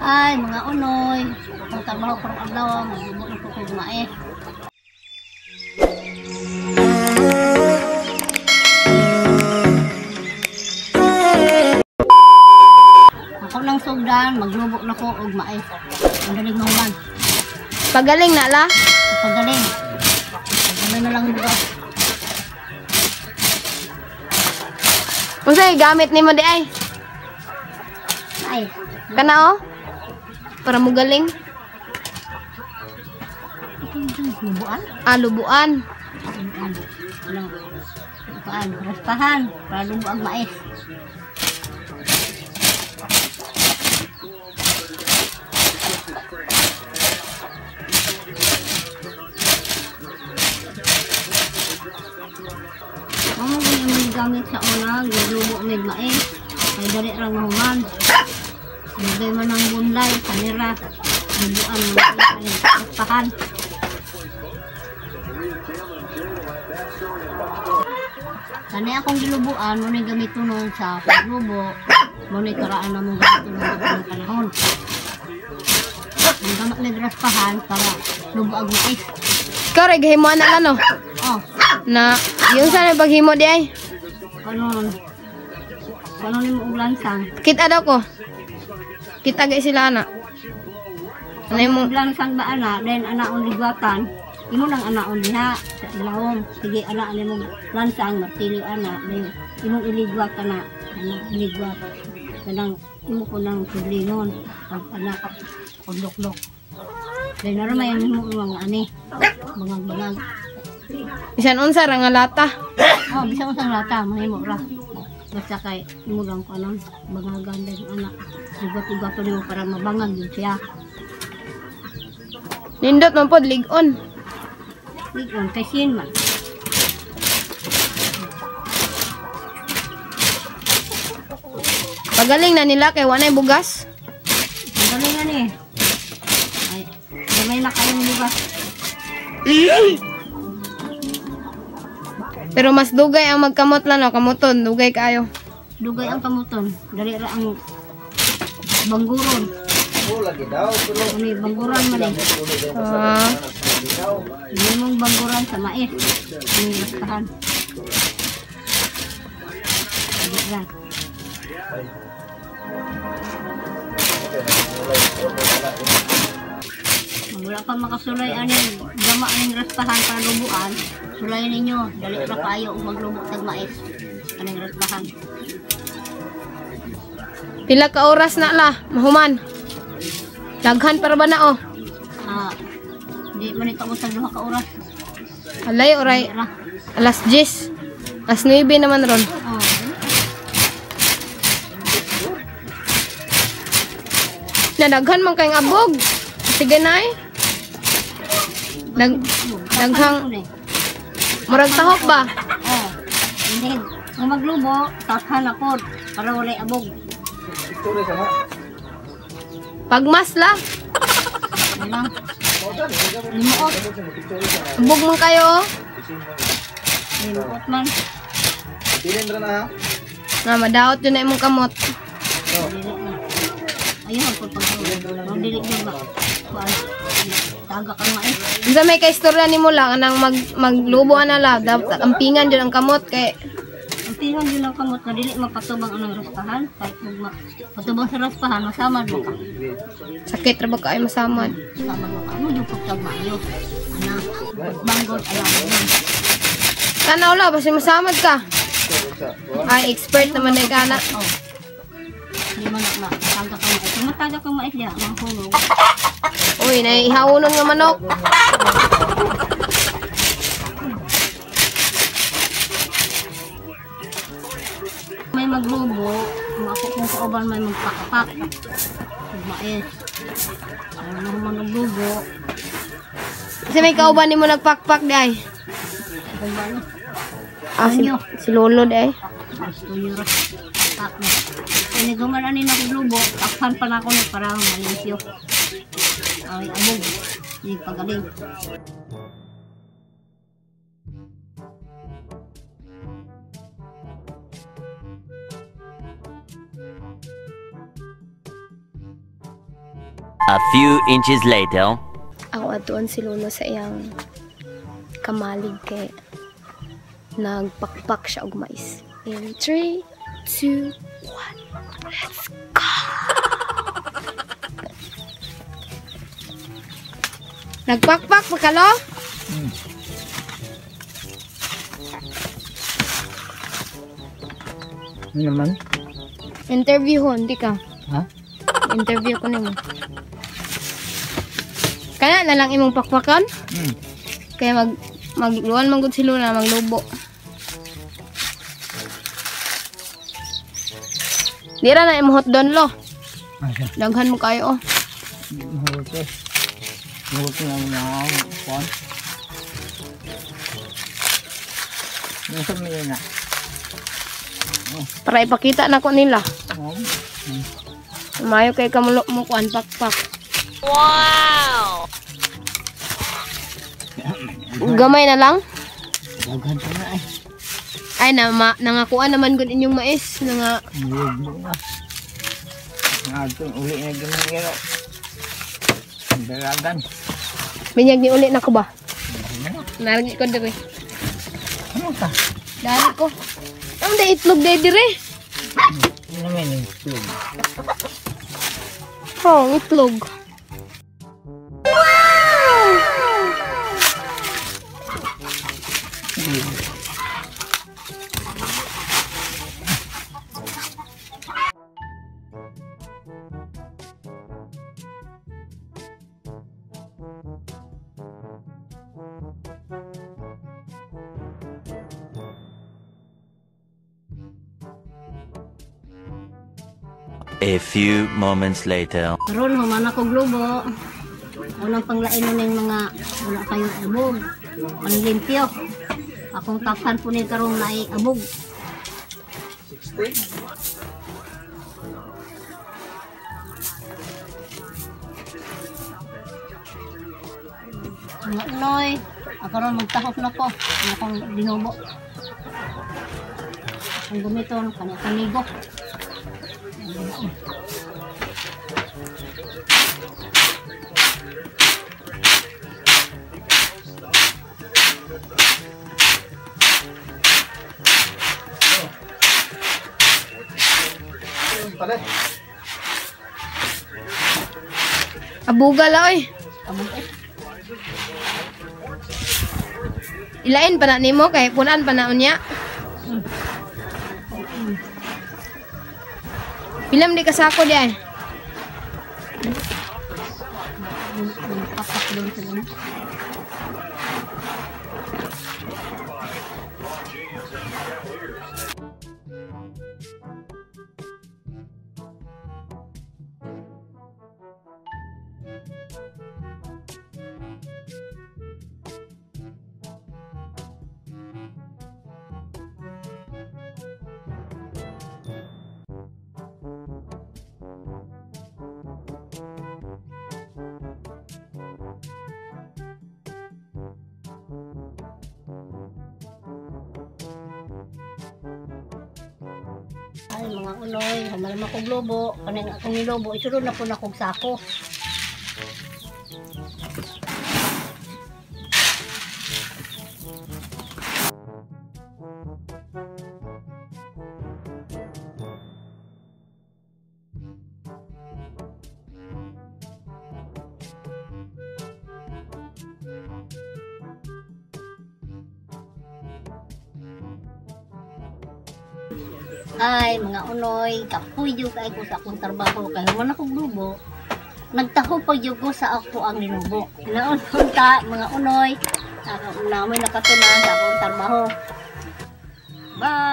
Ay, mga unoy. Kung trabaho ko ang adlaw, magbubo na ko kay mais. Ako lang sugdan, maglubo na ko og mais. Ang dalig mahuman. Pagaling na la. Pagaling. Pagaling na lang bugas. Unsay gamit nimo di ay? Ay, Kana oh. Para mo galing. lubuan. Lubuan. Walang raspahan para lubo ang mais. Ang gamit sa una, lubo ng mais. Ay dali lang mahuman. Lagay mo ng bunlay, kanira, lubuan mo ng raspahan. Kani akong gilubuan, mo na gamito nun sa paglubo, mo na karaan na mong gamito nun ng panahon. Ang gamat na raspahan para lubo ang mais. Ikaw rin gahimo na ano? Oh, Na yung sana paghimo di ay. Kano ni mo uglansang? Kita daw ko. Kita gay sila ana. Ano mo? Uglansang ba ana, then anaon ligwatan. Imo nang anaon diha sa ilawom. Sige ana ani mo lansang martilyo ana, then imo iligwat na, iligwat. Kanang imo ko nang tudlingon pag anak kondok-dok. Then naramay mo mga ani, bangag-bangag. Bisan unsa ra nga lata. Oh, bisa ko sang lata, mahimo ra. Basta kay imo lang ko anon, bangagan din anak. Ligwat-ligwat nimo para mabangag yun siya. Nindot man pod ligon. Ligon kay sin man. Pagaling na nila kay wanay bugas. Ang galing nga ni. Ay, gamay na kayong bugas. Pero mas dugay ang magkamot lang no, kamuton, dugay kaayo. Dugay ang kamuton. Dali ra ang bangguron. Ini bangguran man eh. Ini mong bangguran sa mais. Ini rastahan. Dali wala pa makasulay aning gama aning raspahan para lubuan, sulay ninyo dali ra kayo maglubo tag mais aning raspahan. Pila ka oras na la, mahuman. Daghan para ba na oh. Di man ito sa 2 ka oras. Alay oray. Alas 10. Alas 9 naman ron. Nadaghan man kayong abog. Sige nay. Daghang murag tahok ba? Hindi. Kung maglubo, tathan ako para wala abog. Pagmas la. Ano? Limuot. Abog man kayo oh. Limuot man. Nga madaot yun na imong kamot. Ayun, pag dili din ba? Taga kang mais. Unsa may kaistorya nimo lang anang maglubo ana la, dapat ampingan jud ang kamot kay Ang pinang yun ang kamot na dili mapatubang anang raspahan. Kahit patubang sa raspahan, masamad mo ka. sakit ra ba kaayo masamad. Masamad mo ka. Ano yung pagkagmayo? Anak, banggol, alam mo. Tanaw la basi masamad ka. Ay expert naman ay kana. Hindi man na taga kang mais. Kung mataga kang mais diya, mahulog. Uy, naihawonon nga manok. May maglubo, ako kung kauban may magpakapak. Mais. Ano naman maglubo. Kasi may kauban nimo nagpakpak di ay. Kung ba na? Si Lolo di ay. Gusto nyo rin. Tak na. Kaya gumanan nila kong lubo, takpan pa na ako na para malimpyo. Ay, abog. Hindi pagaling. A few inches later. Ako atuan si Lolo sa iyang kamalig kay nagpakpak siya og mais. In 3, 2, 1, let's go! Nagpakpak pa ka, Lo? Ano naman? Interview ho, hindi ka. Ha? Interview ko nimo. Kaya na lang imong pakpakan? Kaya magluwan man gud si Luna, maglubo. Dira na imong hotdon, Lo. Asa? Daghan mo kayo, oh. Mahulog ko. Mahulog ko lang na kuwan. Nasa may na. Para ipakita na ko nila. Oh. Mayo kay kamulo mo kuan pakpak. Wow! Gamay na lang. Daghan pa na eh. Ay nangakuan naman gud inyong mais nga Mahulog na. Nagtong uli na ginagiro. Dalagan. binyag ni uli na ko ba? Naragi ko dire. Ano ka? Dali ko. Ang da itlog day dire. Ano naman yung tube? Oh, itlog. A few moments later. Karon human ako globo. Unang panglain mo ng mga wala kayong abog. Ang limpyo. Akong takpan po ni karong naay abog. Mga unoy, ako ron magtahok na ko. Ang akong dinubo. Ang gumito ng kanigo. Abuga la oy. Ilain pa na nimo kay punan pa na unya. Pilam di kasako di ay. Ay, mga uloy, hamal mo kong lobo. Kanang akong nilobo, isunod na po na kong sako. Ay, mga unoy, kapuyo kay ko sa akong trabaho kay wala akong grupo. Nagtaho pa jud ko sa ako ang linubo. Naon ta mga unoy, namoy nakatunan sa akong trabaho. Bye.